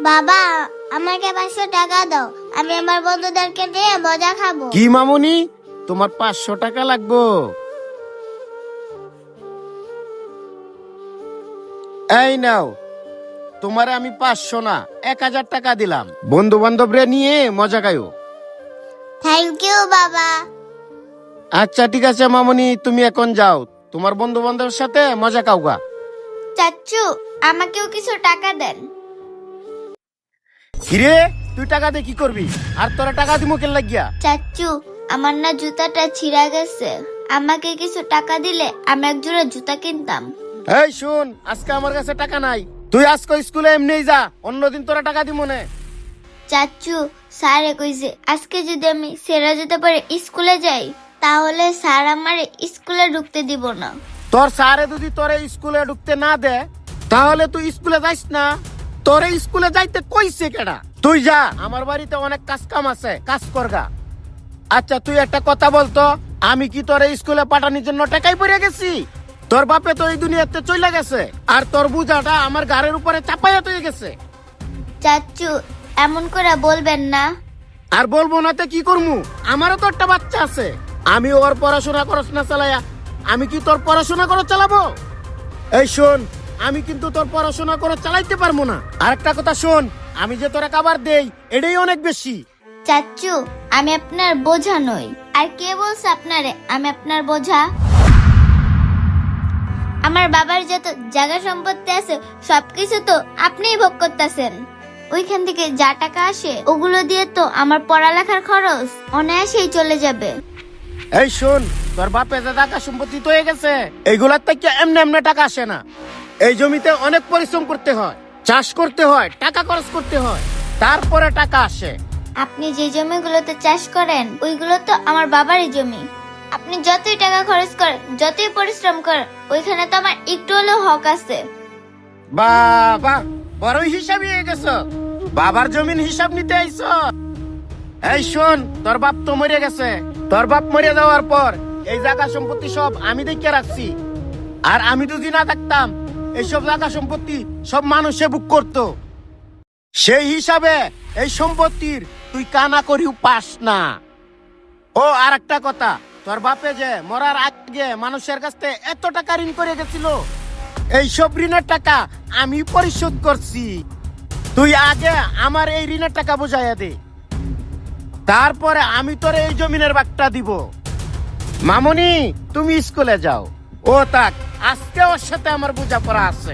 বাবা, আমাকে 500 টাকা দাও, আমি আমার বন্ধুদেরকে নিয়ে মজা খাবো। কি মামুনি, তোমার 500 টাকা লাগবো? এই নাও, তোমারে আমি 500 না 1000 টাকা দিলাম, বন্ধু বান্ধবরে নিয়ে মজা খাইও। থ্যাংক ইউ বাবা। আচ্ছা ঠিক আছে মামুনি, তুমি এখন যাও, তোমার বন্ধু বান্ধবের সাথে মজা খাওগা। চাচু, আমাকেও কিছু টাকা দেন। কিরে, তুই টাকা দিয়ে কি করবি? আর তোরা টাকা দিমু কেন লাগিয়া? চাচু, আমার না জুতাটা ছিঁড়া গেছে, আমাকে কিছু টাকা দিলে আমি এক জোড়া জুতা কিনতাম। এই শুন, আজকে আমার কাছে টাকা নাই, তুই আজকে স্কুলে এমনিই যা, অন্যদিন তোরা টাকা দিমু নে। চাচু, স্যারে কইছে আজকে যদি আমি সেরা যেতে পারে স্কুলে যাই, তাহলে স্যার আমার স্কুলে ঢুকতে দিব না। তোর স্যারে যদি তোরে স্কুলে ঢুকতে না দে, তাহলে তুই স্কুলে যাইস না। তোরে স্কুলে যাইতে কইছে কেডা? তুই যা, আমার বাড়িতে অনেক কাজ কাম আছে, কাজ করগা। আচ্ছা তুই একটা কথা বলতো, আমি কি তোরে স্কুলে পাঠানোর জন্য টাকাই পড়ে গেছি? তোর বাপে তো এই দুনিয়াতে চলে গেছে, আর তোর বুঝাটা আমার ঘাড়ের উপরে চাপাইয়া হয়ে গেছে। চাচু, এমন করে বলবেন না। আর বলবো না তো কি করমু? আমারও তো একটা বাচ্চা আছে, আমি ওর পড়াশোনা খরচ না চালাইয়া আমি কি তোর পড়াশোনা করে চালাবো? এই শোন, আমি কিন্তু তোর পড়াশোনা করে চালাইতে পারবো না। আর একটা কথা শোন, আমি যে তোরা খাবার দেই এটাই অনেক বেশি। চাচু, আমি আপনার বোঝা নই। আর কে বলছে আপনারে আমি আপনার বোঝা? আমার বাবার যত জায়গা সম্পত্তি আছে সবকিছু তো আপনিই ভোগ করতেছেন। ওইখান থেকে যা টাকা আসে ওগুলো দিয়ে তো আমার পড়ালেখার খরচ অনায়াসেই চলে যাবে। এই শোন, তোর বাপে যে টাকা সম্পত্তি তো হয়ে গেছে, এইগুলার থেকে এমনি এমনি টাকা আসে না। এই জমিতে অনেক পরিশ্রম করতে হয়, চাষ করতে হয়, টাকা খরচ করতে হয়, তারপরে টাকা আসে। আপনি যে জমিগুলোতে চাষ করেন ওইগুলো তো আমার বাবারই জমি। আপনি যতই টাকা খরচ করেন, যতই পরিশ্রম করেন, ওইখানে তো আমার একটু হলেও হক আছে। বাবা, বড়ই হিসাবই হয়ে গেছ, বাবার জমিন হিসাব নিতে আইছ। এই শোন, তোর বাপ তো মরে গেছে, তোর বাপ মরে যাওয়ার পর এই জায়গা সম্পত্তি সব আমি দেখে রাখছি। আর আমি যদি না থাকতাম, এইসব জায়গা সম্পত্তি সব মানুষে বুক করতো। সেই হিসাবে এই সম্পত্তির তুই কানা করিও পাস না। ও আর একটা কথা, তোর বাপে যে মরার আগে মানুষের কাছ থেকে এত টাকা ঋণ করে গেছিল, এই সব ঋণের টাকা আমি পরিশোধ করছি। তুই আগে আমার এই ঋণের টাকা বুঝাইয়া দে, তারপরে আমি তোর এই জমিনের ভাগটা দিব। মামুনি, তুমি স্কুলে যাও, ও থাক, আজকে ওর সাথে আমার বোঝাপড়া আছে।